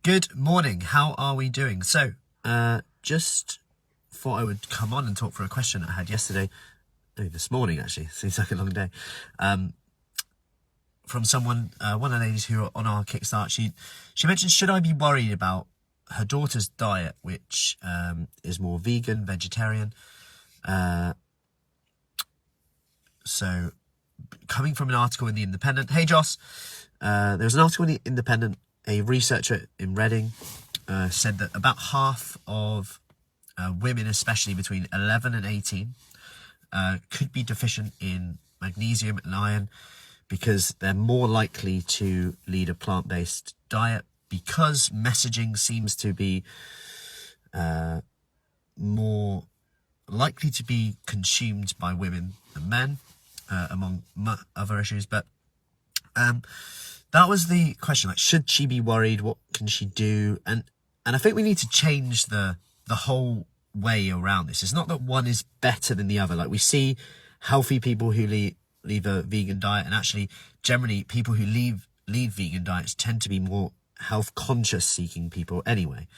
Good morning. How are we doing? So, just thought I would come on and talk for a question I had yesterday. No, this morning actually. Seems like a long day. From someone, one of the ladies who are on our Kickstart. She mentioned, should I be worried about her daughter's diet, which is more vegan, vegetarian? So, coming from an article in The Independent. Hey, Joss. There was an article in The Independent. A researcher in Reading said that about half of women, especially between 11 and 18, could be deficient in magnesium and iron because they're more likely to lead a plant-based diet, because messaging seems to be more likely to be consumed by women than men, among other issues. But that was the question, like, should she be worried? What can she do? And I think we need to change the whole way around this. It's not that one is better than the other. Like, we see healthy people who leave a vegan diet, and actually generally people who leave vegan diets tend to be more health conscious seeking people anyway.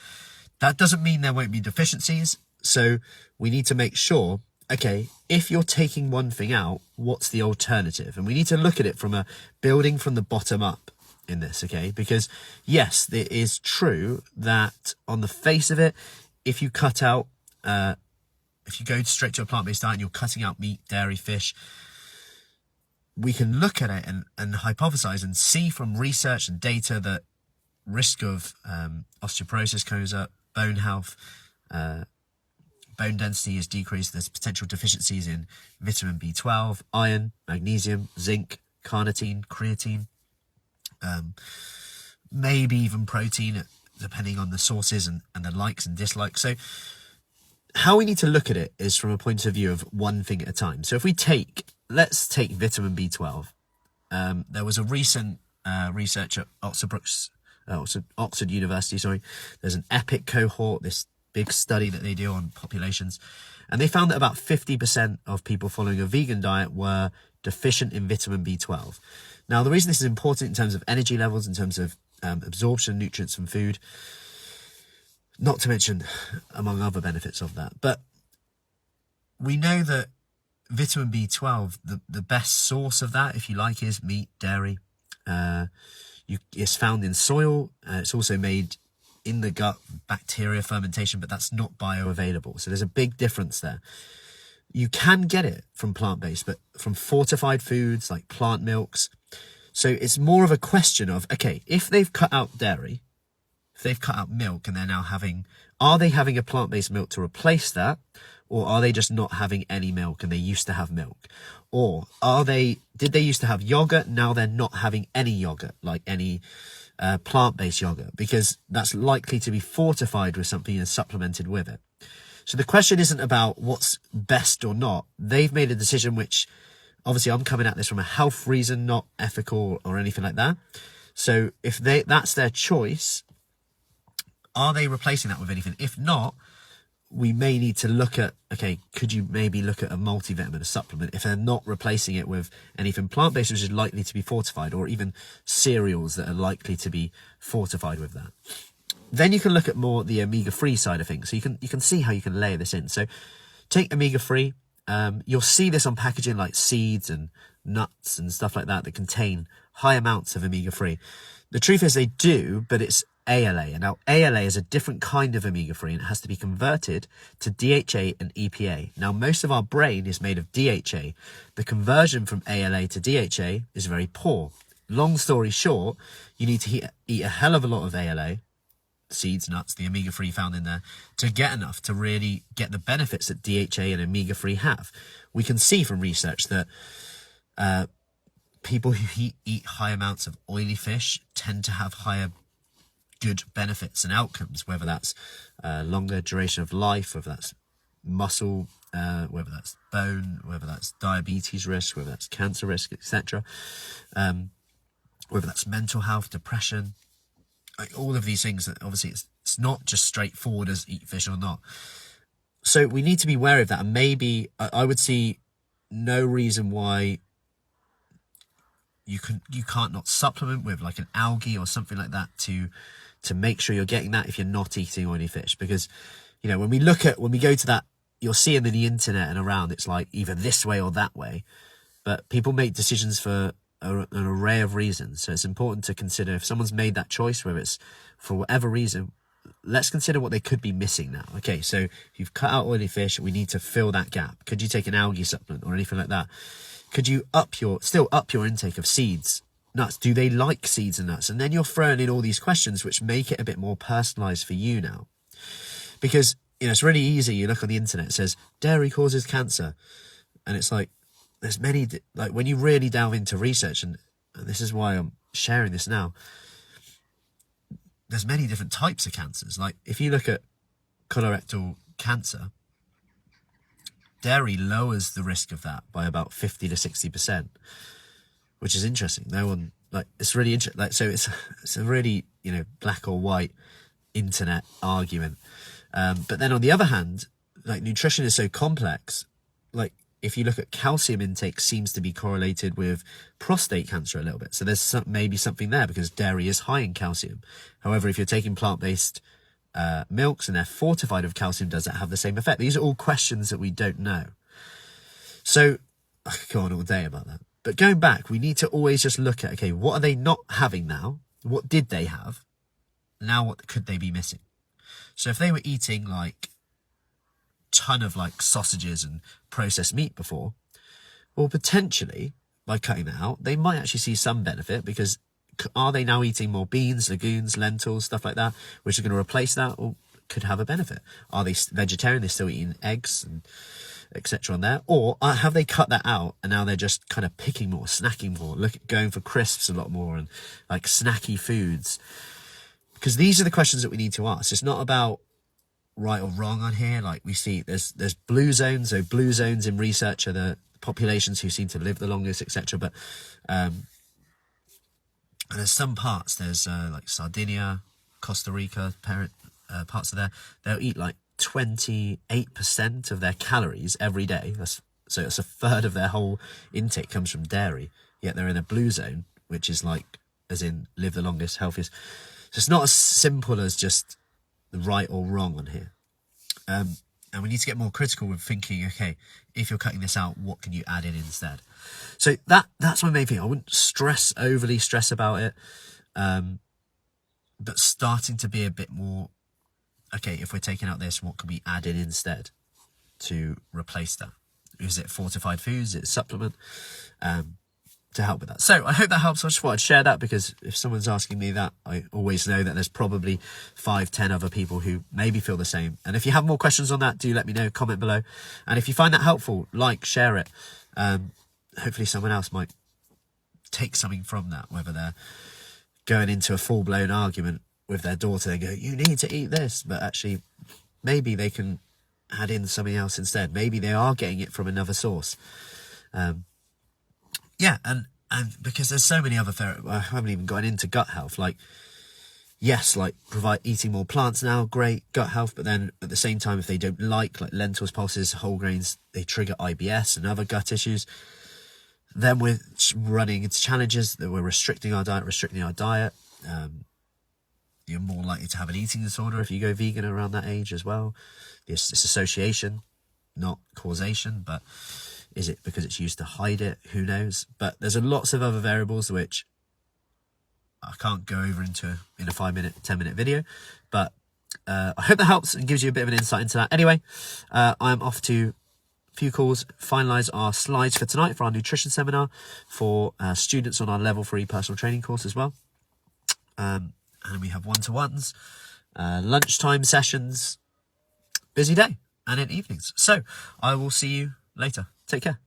That doesn't mean there won't be deficiencies. So we need to make sure, okay, if you're taking one thing out, what's the alternative? And we need to look at it from a building from the bottom up in this, okay? Because yes, it is true that on the face of it, if you cut out, if you go straight to a plant-based diet and you're cutting out meat, dairy, fish, we can look at it and hypothesize and see from research and data that risk of osteoporosis goes up, bone health, bone density is decreased. There's potential deficiencies in vitamin B12, iron, magnesium, zinc, carnitine, creatine, maybe even protein, depending on the sources and the likes and dislikes. So how we need to look at it is from a point of view of one thing at a time. So if we let's take vitamin B12. There was a recent research at Oxford University, there's an EPIC cohort, this big study that they do on populations, and they found that about 50% of people following a vegan diet were deficient in vitamin B12. Now, the reason this is important in terms of energy levels, in terms of absorption of nutrients from food, not to mention among other benefits of that, but we know that vitamin B12, the best source of that, if you like, is meat, dairy. It's found in soil. It's also made in the gut, bacteria fermentation, but that's not bioavailable. So there's a big difference there. You can get it from plant-based, but from fortified foods like plant milks. So it's more of a question of, okay, if they've cut out dairy, if they've cut out milk and they're now are they having a plant-based milk to replace that? Or are they just not having any milk and they used to have milk? Or did they used to have yogurt? Now they're not having any yogurt, like any plant-based yogurt, because that's likely to be fortified with something and supplemented with it. So the question isn't about what's best or not. They've made a decision, which obviously I'm coming at this from a health reason, not ethical or anything like that. So if that's their choice, are they replacing that with anything? If not, we may need to look at, okay, could you maybe look at a multivitamin, a supplement, if they're not replacing it with anything plant-based, which is likely to be fortified, or even cereals that are likely to be fortified with that. Then you can look at more the omega-3 side of things. So you can see how you can layer this in. So take omega-3. You'll see this on packaging like seeds and nuts and stuff like that contain high amounts of omega-3. The truth is they do, but it's ALA. And now ALA is a different kind of omega-3 and it has to be converted to DHA and EPA. Now, most of our brain is made of DHA. The conversion from ALA to DHA is very poor. Long story short, you need to eat a hell of a lot of ALA, seeds, nuts, the omega-3 found in there, to get enough to really get the benefits that DHA and omega-3 have. We can see from research that people who eat high amounts of oily fish tend to have higher good benefits and outcomes, whether that's longer duration of life, whether that's muscle, whether that's bone, whether that's diabetes risk, whether that's cancer risk, etc., whether that's mental health, depression, like all of these things. That obviously it's not just straightforward as eat fish or not. So we need to be wary of that, and maybe I would see no reason why you can't not supplement with like an algae or something like that to to make sure you're getting that if you're not eating oily fish. Because, you know, when we go to that, you'll see them in the internet and around, it's like either this way or that way. But people make decisions for an array of reasons. So it's important to consider if someone's made that choice, whether it's for whatever reason, let's consider what they could be missing now. Okay, so if you've cut out oily fish, we need to fill that gap. Could you take an algae supplement or anything like that? Could you still up your intake of seeds, nuts? Do they like seeds and nuts? And then you're throwing in all these questions which make it a bit more personalized for you now. Because, you know, it's really easy. You look on the internet, it says dairy causes cancer. And it's like, there's many, like when you really delve into research, and this is why I'm sharing this now, there's many different types of cancers. Like if you look at colorectal cancer, dairy lowers the risk of that by about 50 to 60%, which is interesting. No one, like, it's really interesting. Like, so it's a really, you know, black or white internet argument. But then on the other hand, like nutrition is so complex. Like if you look at calcium intake seems to be correlated with prostate cancer a little bit. So there's maybe something there because dairy is high in calcium. However, if you're taking plant-based milks and they're fortified with calcium, does that have the same effect? These are all questions that we don't know. So I could go on all day about that. But going back, we need to always just look at, okay, what are they not having now? What did they have? Now what could they be missing? So if they were eating like ton of like sausages and processed meat before, well, potentially by cutting that out, they might actually see some benefit, because are they now eating more beans, legumes, lentils, stuff like that, which are going to replace that or could have a benefit? Are they vegetarian? They're still eating eggs and etc. on there? Or have they cut that out and now they're just kind of picking more, snacking more, going for crisps a lot more and like snacky foods? Because these are the questions that we need to ask. It's not about right or wrong on here. Like we see there's blue zones. So blue zones in research are the populations who seem to live the longest, etc. But and there's some parts, there's like Sardinia, Costa Rica, parts of there, they'll eat like 28% of their calories every day. So it's a third of their whole intake comes from dairy, yet they're in a blue zone, which is like, as in live the longest, healthiest. So it's not as simple as just the right or wrong on here. And we need to get more critical with thinking, okay, if you're cutting this out, what can you add in instead? So that's my main thing. I wouldn't overly stress about it. But starting to be a bit more, okay, if we're taking out this, what can we add in instead to replace that? Is it fortified foods? Is it a supplement? To help with that. So I hope that helps. I just thought I'd share that, because if someone's asking me that, I always know that there's probably 5-10 other people who maybe feel the same. And if you have more questions on that, do let me know, comment below. And if you find that helpful, share it. Hopefully someone else might take something from that, whether they're going into a full-blown argument with their daughter and go, you need to eat this, but actually maybe they can add in something else instead. Maybe they are getting it from another source. Yeah, and because there's so many other I haven't even gone into gut health. Like, yes, like eating more plants now, great, gut health. But then at the same time, if they don't like lentils, pulses, whole grains, they trigger IBS and other gut issues. Then we're running into challenges that we're restricting our diet. You're more likely to have an eating disorder if you go vegan around that age as well. It's association, not causation, but is it because it's used to hide it? Who knows? But there's lots of other variables which I can't go over in a 5-minute, 10-minute video. But I hope that helps and gives you a bit of an insight into that. Anyway, I'm off to a few calls, finalise our slides for tonight for our nutrition seminar for students on our level 3 personal training course as well. And we have one-to-ones, lunchtime sessions, busy day, and in evenings. So I will see you later. Take care.